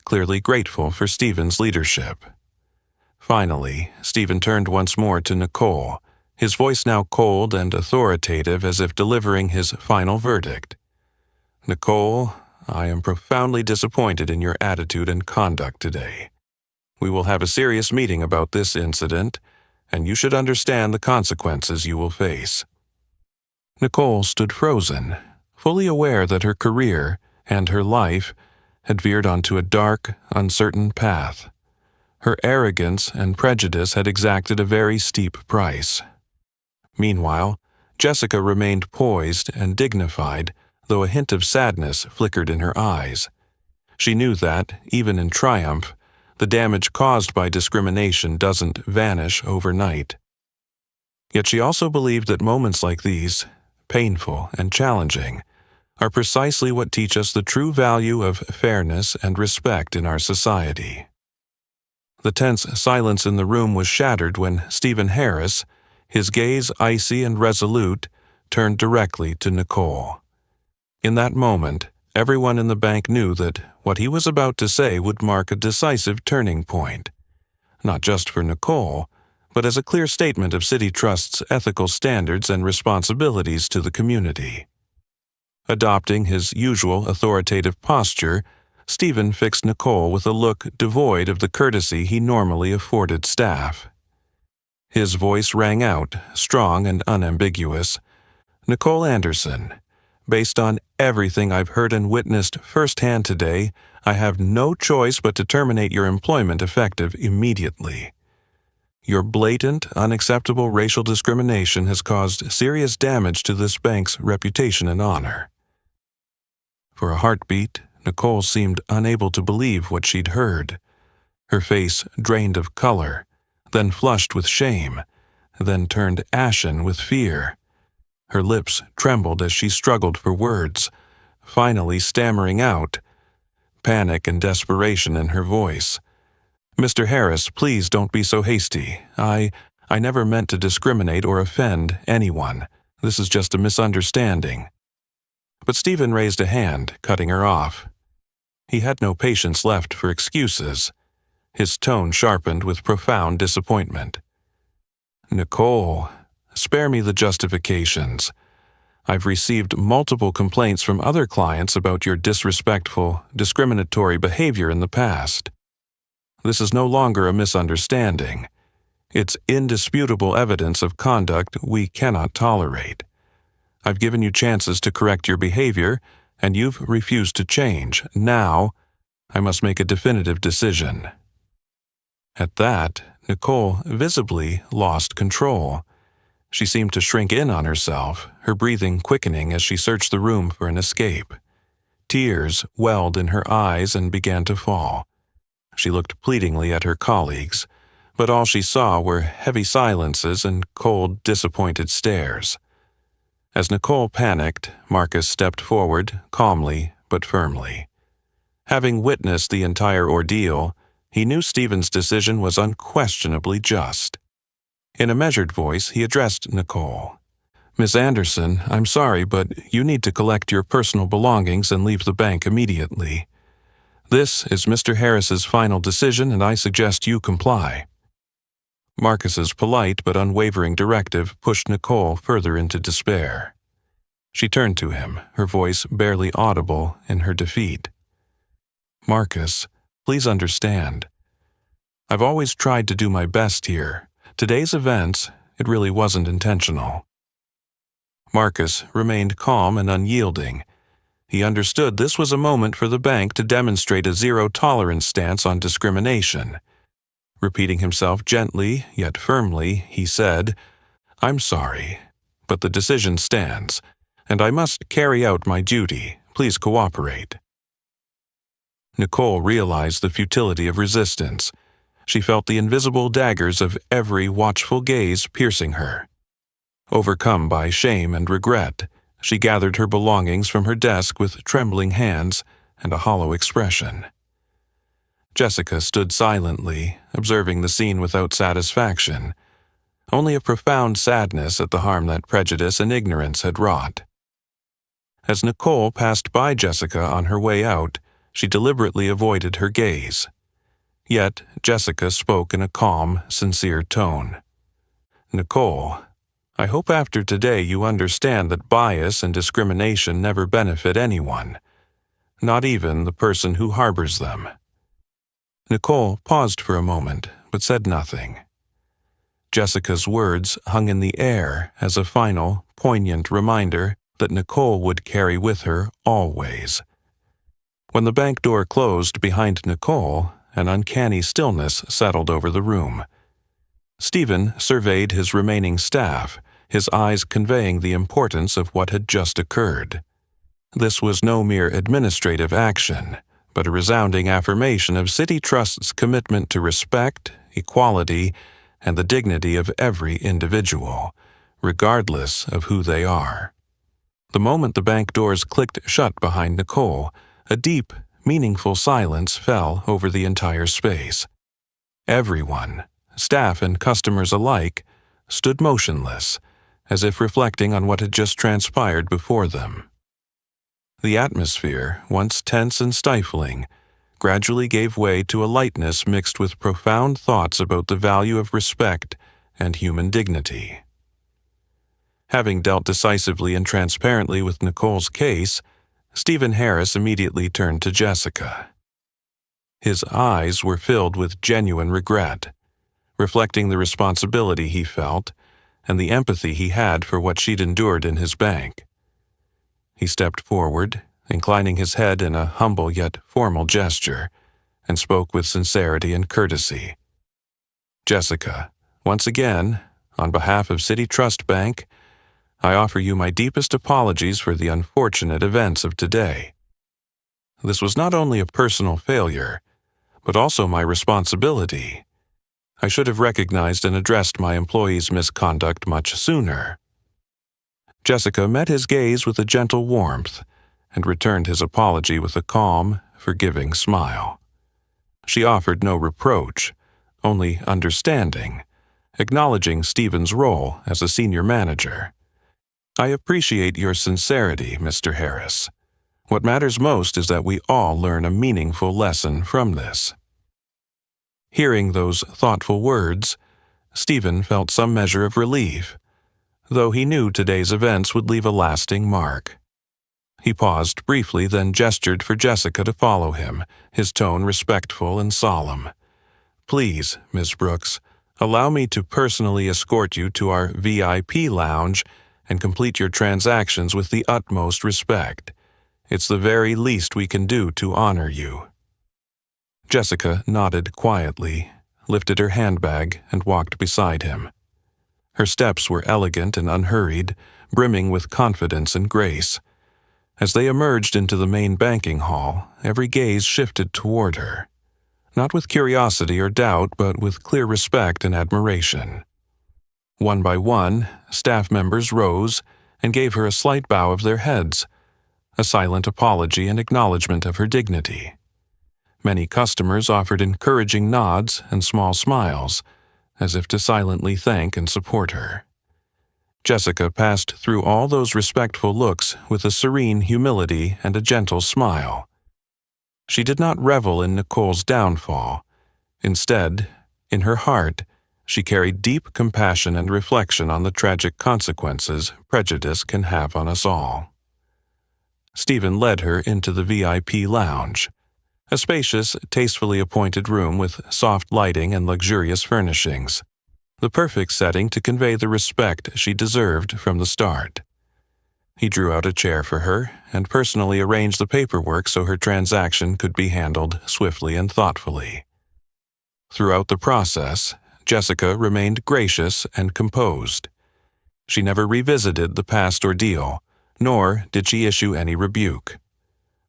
clearly grateful for Stephen's leadership. Finally, Stephen turned once more to Nicole, his voice now cold and authoritative as if delivering his final verdict. "Nicole, I am profoundly disappointed in your attitude and conduct today. We will have a serious meeting about this incident, and you should understand the consequences you will face." Nicole stood frozen, fully aware that her career and her life had veered onto a dark, uncertain path. Her arrogance and prejudice had exacted a very steep price. Meanwhile, Jessica remained poised and dignified, though a hint of sadness flickered in her eyes. She knew that, even in triumph, the damage caused by discrimination doesn't vanish overnight. Yet she also believed that moments like these, painful and challenging, are precisely what teach us the true value of fairness and respect in our society. The tense silence in the room was shattered when Stephen Harris, his gaze icy and resolute, turned directly to Nicole. In that moment, everyone in the bank knew that what he was about to say would mark a decisive turning point, not just for Nicole, but as a clear statement of City Trust's ethical standards and responsibilities to the community. Adopting his usual authoritative posture, Stephen fixed Nicole with a look devoid of the courtesy he normally afforded staff. His voice rang out, strong and unambiguous. "Nicole Anderson, based on everything I've heard and witnessed firsthand today, I have no choice but to terminate your employment effective immediately. Your blatant, unacceptable racial discrimination has caused serious damage to this bank's reputation and honor." For a heartbeat, Nicole seemed unable to believe what she'd heard. Her face drained of color, then flushed with shame, then turned ashen with fear. Her lips trembled as she struggled for words, finally stammering out, panic and desperation in her voice. "Mr. Harris, please don't be so hasty. I never meant to discriminate or offend anyone. This is just a misunderstanding." But Stephen raised a hand, cutting her off. He had no patience left for excuses. His tone sharpened with profound disappointment. Nicole, spare me the justifications. I've received multiple complaints from other clients about your disrespectful, discriminatory behavior in the past. This is no longer a misunderstanding. It's indisputable evidence of conduct we cannot tolerate. I've given you chances to correct your behavior, and you've refused to change. Now, I must make a definitive decision." At that, Nicole visibly lost control. She seemed to shrink in on herself, her breathing quickening as she searched the room for an escape. Tears welled in her eyes and began to fall. She looked pleadingly at her colleagues, but all she saw were heavy silences and cold, disappointed stares. As Nicole panicked, Marcus stepped forward, calmly but firmly. Having witnessed the entire ordeal, he knew Stephen's decision was unquestionably just. In a measured voice, he addressed Nicole. "Miss Anderson, I'm sorry, but you need to collect your personal belongings and leave the bank immediately. This is Mr. Harris's final decision, and I suggest you comply." Marcus's polite but unwavering directive pushed Nicole further into despair. She turned to him, her voice barely audible in her defeat. "Marcus, please understand. I've always tried to do my best here. Today's events, it really wasn't intentional." Marcus remained calm and unyielding. He understood this was a moment for the bank to demonstrate a zero-tolerance stance on discrimination. Repeating himself gently yet firmly, he said, "I'm sorry, but the decision stands, and I must carry out my duty. Please cooperate." Nicole realized the futility of resistance. She felt the invisible daggers of every watchful gaze piercing her. Overcome by shame and regret, she gathered her belongings from her desk with trembling hands and a hollow expression. Jessica stood silently, observing the scene without satisfaction, only a profound sadness at the harm that prejudice and ignorance had wrought. As Nicole passed by Jessica on her way out, she deliberately avoided her gaze. Yet Jessica spoke in a calm, sincere tone. "Nicole, I hope after today you understand that bias and discrimination never benefit anyone, not even the person who harbors them." Nicole paused for a moment, but said nothing. Jessica's words hung in the air as a final, poignant reminder that Nicole would carry with her always. When the bank door closed behind Nicole, an uncanny stillness settled over the room. Stephen surveyed his remaining staff, his eyes conveying the importance of what had just occurred. This was no mere administrative action, but a resounding affirmation of City Trust's commitment to respect, equality, and the dignity of every individual, regardless of who they are. The moment the bank doors clicked shut behind Nicole, a deep, meaningful silence fell over the entire space. Everyone, staff and customers alike, stood motionless, as if reflecting on what had just transpired before them. The atmosphere, once tense and stifling, gradually gave way to a lightness mixed with profound thoughts about the value of respect and human dignity. Having dealt decisively and transparently with Nicole's case, Stephen Harris immediately turned to Jessica. His eyes were filled with genuine regret, reflecting the responsibility he felt and the empathy he had for what she'd endured in his bank. He stepped forward, inclining his head in a humble yet formal gesture, and spoke with sincerity and courtesy. "Jessica, once again, on behalf of City Trust Bank, I offer you my deepest apologies for the unfortunate events of today. This was not only a personal failure, but also my responsibility. I should have recognized and addressed my employees' misconduct much sooner." Jessica met his gaze with a gentle warmth and returned his apology with a calm, forgiving smile. She offered no reproach, only understanding, acknowledging Stephen's role as a senior manager. "I appreciate your sincerity, Mr. Harris. What matters most is that we all learn a meaningful lesson from this." Hearing those thoughtful words, Stephen felt some measure of relief, though he knew today's events would leave a lasting mark. He paused briefly, then gestured for Jessica to follow him, his tone respectful and solemn. "Please, Miss Brooks, allow me to personally escort you to our VIP lounge and complete your transactions with the utmost respect. It's the very least we can do to honor you." Jessica nodded quietly, lifted her handbag, and walked beside him. Her steps were elegant and unhurried, brimming with confidence and grace. As they emerged into the main banking hall, every gaze shifted toward her, not with curiosity or doubt, but with clear respect and admiration. One by one, staff members rose and gave her a slight bow of their heads, a silent apology and acknowledgement of her dignity. Many customers offered encouraging nods and small smiles, as if to silently thank and support her. Jessica passed through all those respectful looks with a serene humility and a gentle smile. She did not revel in Nicole's downfall. Instead, in her heart, she carried deep compassion and reflection on the tragic consequences prejudice can have on us all. Stephen led her into the VIP lounge, a spacious, tastefully appointed room with soft lighting and luxurious furnishings, the perfect setting to convey the respect she deserved from the start. He drew out a chair for her and personally arranged the paperwork so her transaction could be handled swiftly and thoughtfully. Throughout the process, Jessica remained gracious and composed. She never revisited the past ordeal, nor did she issue any rebuke.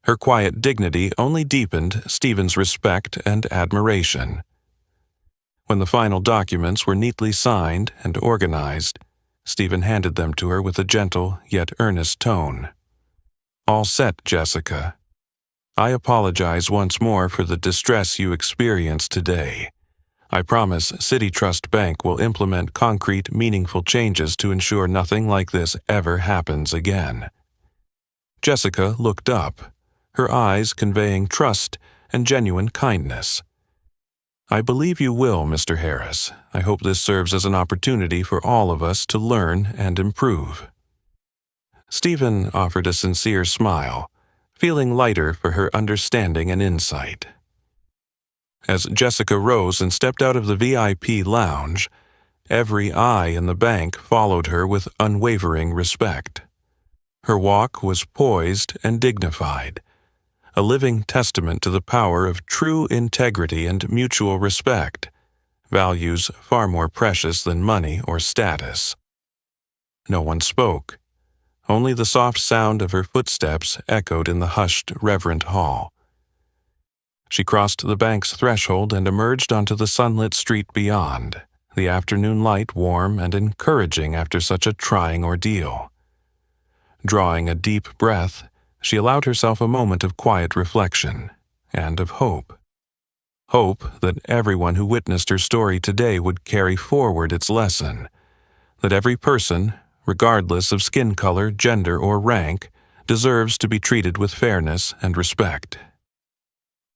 Her quiet dignity only deepened Stephen's respect and admiration. When the final documents were neatly signed and organized, Stephen handed them to her with a gentle yet earnest tone. "All set, Jessica. I apologize once more for the distress you experienced today. I promise City Trust Bank will implement concrete, meaningful changes to ensure nothing like this ever happens again." Jessica looked up, her eyes conveying trust and genuine kindness. "I believe you will, Mr. Harris. I hope this serves as an opportunity for all of us to learn and improve." Stephen offered a sincere smile, feeling lighter for her understanding and insight. As Jessica rose and stepped out of the VIP lounge, every eye in the bank followed her with unwavering respect. Her walk was poised and dignified, a living testament to the power of true integrity and mutual respect, values far more precious than money or status. No one spoke. Only the soft sound of her footsteps echoed in the hushed, reverent hall. She crossed the bank's threshold and emerged onto the sunlit street beyond, the afternoon light warm and encouraging after such a trying ordeal. Drawing a deep breath, she allowed herself a moment of quiet reflection and of hope. Hope that everyone who witnessed her story today would carry forward its lesson, that every person, regardless of skin color, gender, or rank, deserves to be treated with fairness and respect.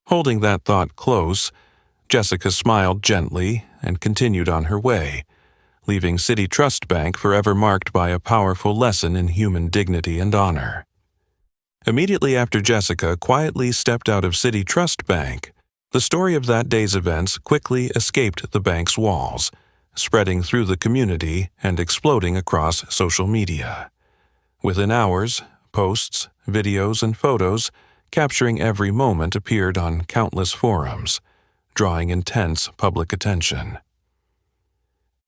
Holding that thought close, Jessica smiled gently and continued on her way, leaving City Trust Bank forever marked by a powerful lesson in human dignity and honor. Immediately after Jessica quietly stepped out of City Trust Bank, the story of that day's events quickly escaped the bank's walls, spreading through the community and exploding across social media. Within hours, posts, videos, and photos capturing every moment appeared on countless forums, drawing intense public attention.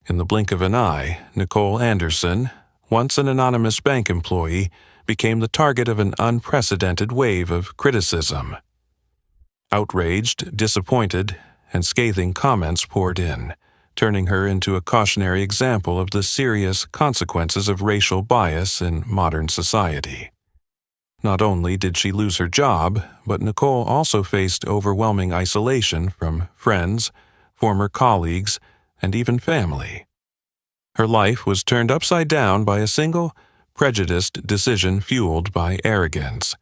In the blink of an eye, Nicole Anderson, once an anonymous bank employee, became the target of an unprecedented wave of criticism. Outraged, disappointed, and scathing comments poured in, turning her into a cautionary example of the serious consequences of racial bias in modern society. Not only did she lose her job, but Nicole also faced overwhelming isolation from friends, former colleagues, and even family. Her life was turned upside down by a single, prejudiced decision fueled by arrogance.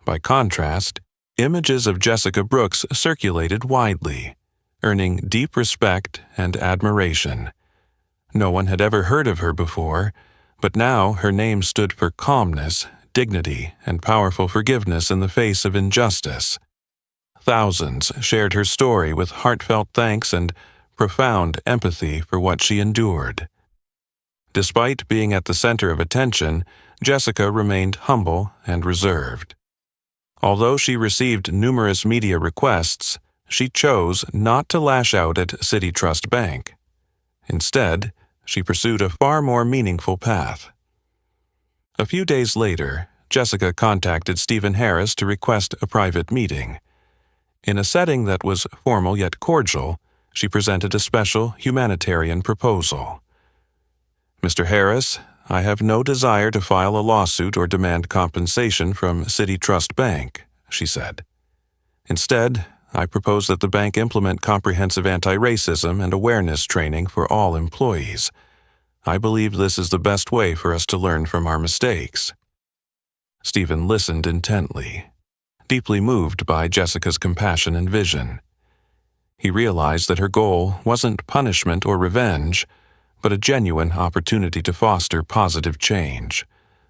By contrast, images of Jessica Brooks circulated widely, earning deep respect and admiration. No one had ever heard of her before, but now her name stood for calmness, dignity, and powerful forgiveness in the face of injustice. Thousands shared her story with heartfelt thanks and profound empathy for what she endured. Despite being at the center of attention, Jessica remained humble and reserved. Although she received numerous media requests, she chose not to lash out at City Trust Bank. Instead, she pursued a far more meaningful path. A few days later, Jessica contacted Stephen Harris to request a private meeting. In a setting that was formal yet cordial, she presented a special humanitarian proposal. "Mr. Harris, I have no desire to file a lawsuit or demand compensation from City Trust Bank," she said. "Instead, I propose that the bank implement comprehensive anti-racism and awareness training for all employees. I believe this is the best way for us to learn from our mistakes." Stephen listened intently, deeply moved by Jessica's compassion and vision. He realized that her goal wasn't punishment or revenge, but a genuine opportunity to foster positive change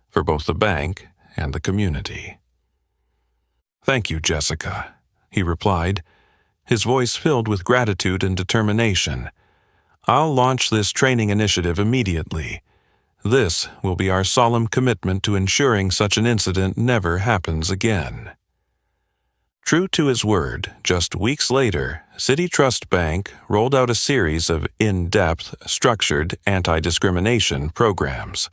for both the bank and the community. "Thank you, Jessica," he replied, his voice filled with gratitude and determination. "I'll launch this training initiative immediately. This will be our solemn commitment to ensuring such an incident never happens again." True to his word, just weeks later, City Trust Bank rolled out a series of in-depth, structured anti-discrimination programs.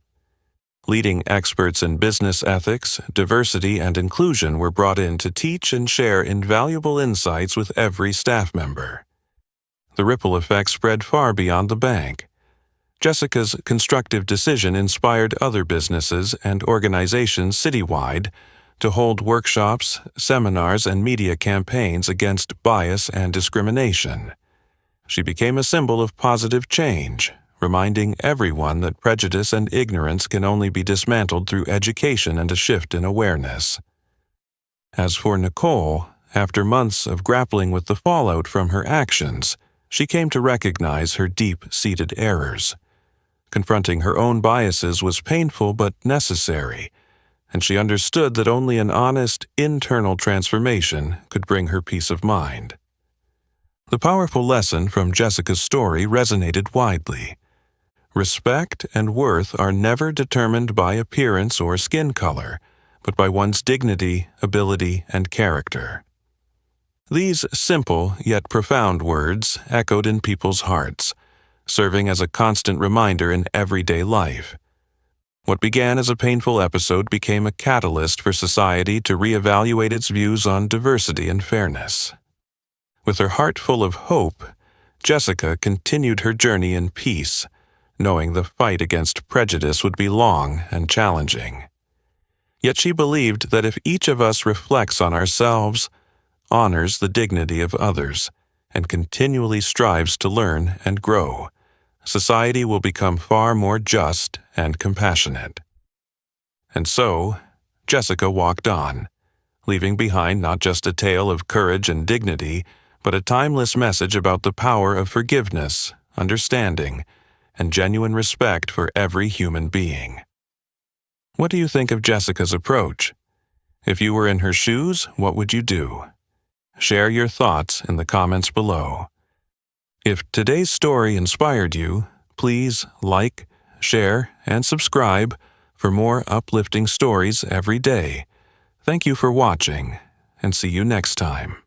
Leading experts in business ethics, diversity, and inclusion were brought in to teach and share invaluable insights with every staff member. The ripple effect spread far beyond the bank. Jessica's constructive decision inspired other businesses and organizations citywide to hold workshops, seminars, and media campaigns against bias and discrimination. She became a symbol of positive change, reminding everyone that prejudice and ignorance can only be dismantled through education and a shift in awareness. As for Nicole, after months of grappling with the fallout from her actions, she came to recognize her deep-seated errors. Confronting her own biases was painful but necessary, and she understood that only an honest, internal transformation could bring her peace of mind. The powerful lesson from Jessica's story resonated widely. Respect and worth are never determined by appearance or skin color, but by one's dignity, ability, and character. These simple yet profound words echoed in people's hearts, serving as a constant reminder in everyday life. What began as a painful episode became a catalyst for society to reevaluate its views on diversity and fairness. With her heart full of hope, Jessica continued her journey in peace, knowing the fight against prejudice would be long and challenging. Yet she believed that if each of us reflects on ourselves, honors the dignity of others, and continually strives to learn and grow, society will become far more just and compassionate. And so, Jessica walked on, leaving behind not just a tale of courage and dignity, but a timeless message about the power of forgiveness, understanding, and genuine respect for every human being. What do you think of Jessica's approach? If you were in her shoes, what would you do? Share your thoughts in the comments below. If today's story inspired you, please like, share, and subscribe for more uplifting stories every day. Thank you for watching, and see you next time.